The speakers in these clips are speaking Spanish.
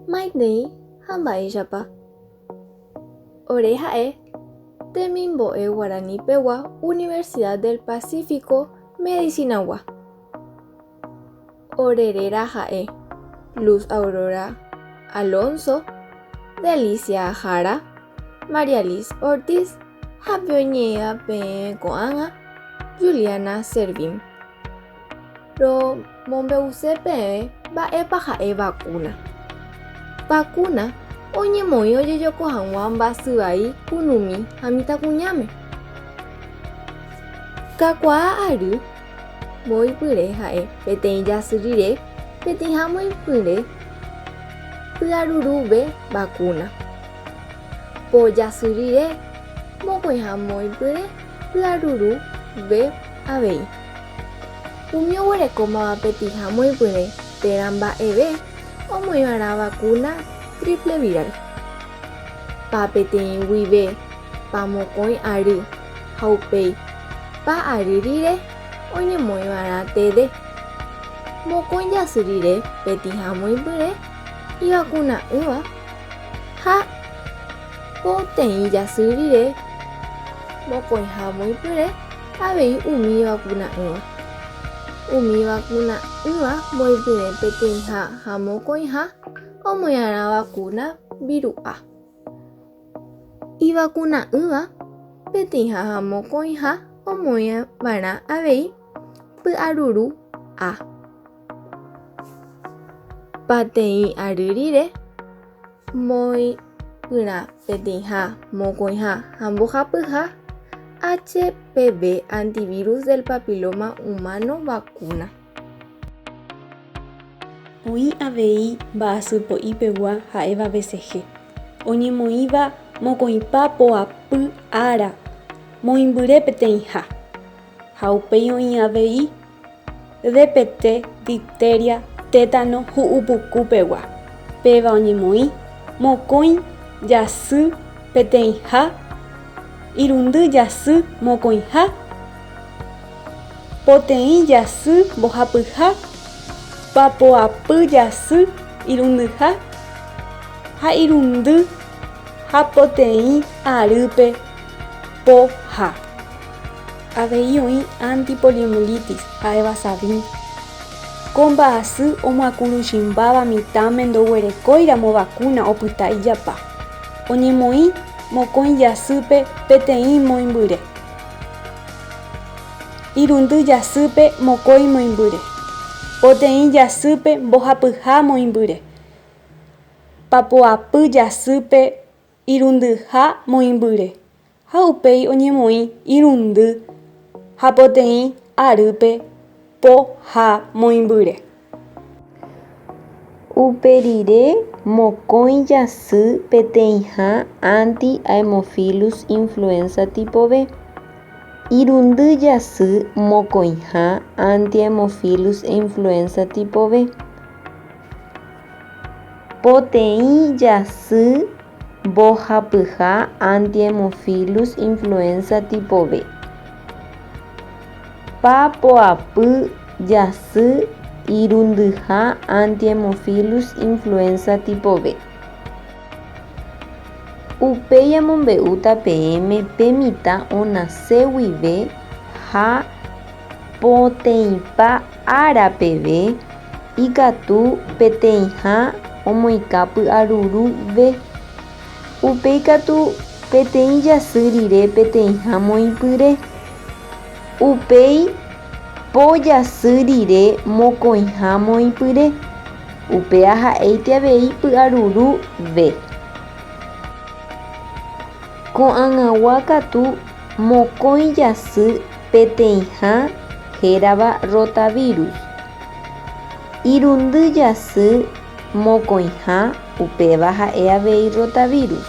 Maitei hamba'éichapa. Ore ha'e temimbo'e Guaranipegua Universidad del Pacífico Medicinagua. Orerera ha'e Luz Aurora Alonso, Delicia Jara, María Liz Ortiz, Japioñea P. Koanga, Juliana Servim. Ro mombeuse P. Ba'épa ha'e vacuna. Vacuna oñemoi ojejokohag̃ua mbasyvai kunumi ha mitãkuñáme. Kakuaa ary moĩpyre ha'e peteĩ jasy rire peteĩha moĩpyre py'arurúve vacuna. Po jasy rire mokõiha moĩpyre py'arurúve avei. Umi oguerekómava peteĩha moĩpyre térã mba'eve omoĩva'erã vacuna triple viral. Pa peteĩ guive pa mokõi ary ha upéi pa ary rire oñemoĩva'erã TD. Mokõi jasy rire peteĩha moĩpyre ivacuna'ỹva ha poteĩ jasy rire mokõiha moĩpyre avei umi ivacuna'ỹva. Umi ivacuna'ỹva moĩpyre peteĩha ha mokõiha omoĩva'erã vacuna viru A. Ivacuna'ỹva peteĩha ha mokõiha omoĩva'erã avei py'aruru A. Pateĩ ary rire moĩpyrã peteĩha mokõiha ha mbohapyha HPV antivirus del papiloma humano vacuna. Oĩ avei mba'asypo'ípegua ha'éva BCG. Oñemoĩva mokõipa poapy ára moĩmbyre peteĩha. Ha upéi oĩ avei DPT, difteria, tétano, hu'upukúpegua. Péva oñemoĩ mokõi jasy peteĩha, irundy jasy mokõiha, poteĩ jasy mbohapyha, papoapy jasy irundyha ha irundy ha poteĩ arýpe POHA. Avei oĩ antipoliomielitis ha'éva Savim. Ko mba'asy omakuruchimbáva mitãme ndoguerekóiramo vacuna opyta ijapa. Oñemoĩ mokõi jasýpe peteĩ moĩmbyre. Irundy jasýpe mokõi moĩmbyre. Poteĩ jasýpe mbohapyha moĩmbyre. Papoapy jasýpe irundyha moĩmbyre. Ha upéi oñemoĩ irundy ha poteĩ arýpe POHA moĩmbyre. Uperire mokõi jasy peteĩha anti-Haemophilus influenza tipo B. Irundy jasy mokõiha anti-Haemophilus influenza tipo B. Poteĩ jasy mbohapyha anti-Haemophilus influenza tipo B. Papoapy jasy irundyha anti-Haemophilus influenza tipo B. Upéi amombe'úta PM pe mitã onase guive ha poteĩpa ára peve ikatu peteĩha omoĩka py'aruru V. Upéi katu peteĩ jasy rire peteĩha moĩpyre. Upéi po jasy rire mokõiha moĩpyre. Upéva ha'éiti avei py'aruru V. Ko'ag̃agua katu mokõi jasy peteĩha hérava rotavirus. Irundy jasy mokõiha upéva ha'e avei rotavirus.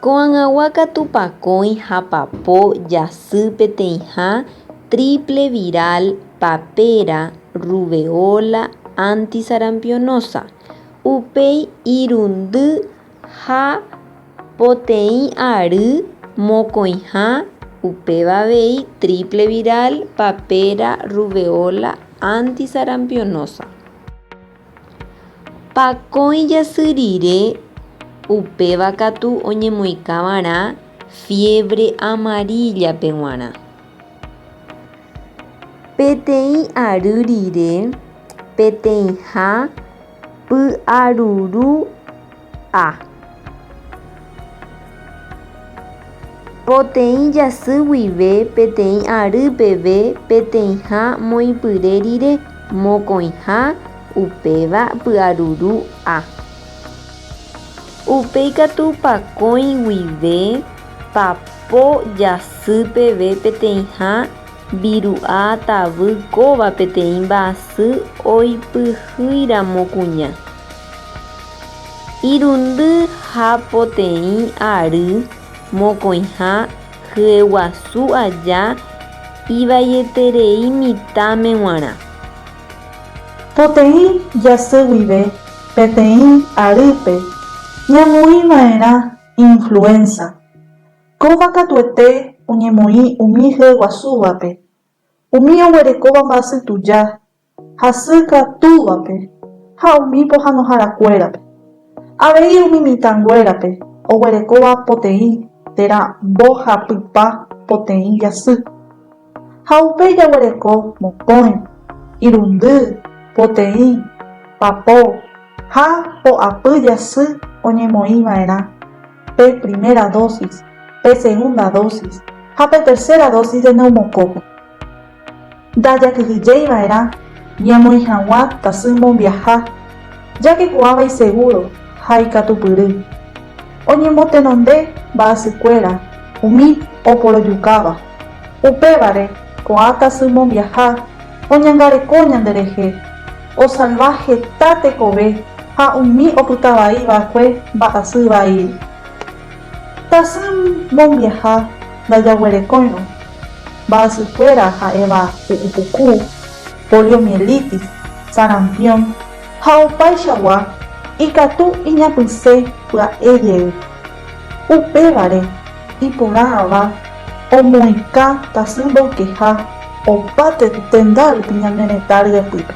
Ko'ag̃agua katu pakõi ha papo jasy peteĩha triple viral papera rubeola antisarampionosa. Upéi irundy ha poteĩ ary mokõiha upéva avei triple viral papera rubeola antisarampionosa. Pakõi jasy rire upéva katu oñemoikãvarã fiebre amarilla pe g̃uarã. Peteĩ ary rire peteĩha py'aruru a. Poteĩ jasy guive peteĩ ary peve peteĩha moĩpyre rire mokõiha upéva py'aruru a. Upéi katu pakõi guive papo jasy peve peteĩha viru'a tavy kóva peteĩ mba'asy oipyhýiramo kuña. Irundy ha poteĩ ary mokõiha hyeguasu aja ivaieterei mitãme g̃uarã. Poteĩ jasy guive peteĩ arýpe ñamoĩva'erã influenza. Kóva katuete oñemoĩ umi hyeguasúvape. Umi oguerekóva mba'asy tuja, hasy katúvape ha umi pohãnoharakuérape. Avei umi mitãnguérape oguerekóva poteĩ térã mbohapypa poteĩ jasy. Ha upéi jaguereko mokõi, irundy, poteĩ, papo ha ho'apy jasy oñemoĩva'erã pe primera dosis, pe segunda dosis ha pe tercera dosis de neumococo. Ndajakyhyjéiva'erã ñamoĩ hag̃ua tasy mombiaha jakekuaávai seguro ha ikatupyry. Oñemotenonde mba'asykuéra umi oporojukáva. Upévare ko'ã tasy mombiaha oñangareko ñanderehe, osalva heta tekove ha umi opytavaiva'ekue mba'asy vaíri. Tasy mombiaha ndajaguerekóirõ mba'asykuéra ha'éva u'upuku, poliomielitis, sarampión ha opaichagua ikatu iñapysẽ pya'ejey. Upévare iporãva omoĩka tasy mbo'ekeha opa tenda rupi ñane retã ryepýpe.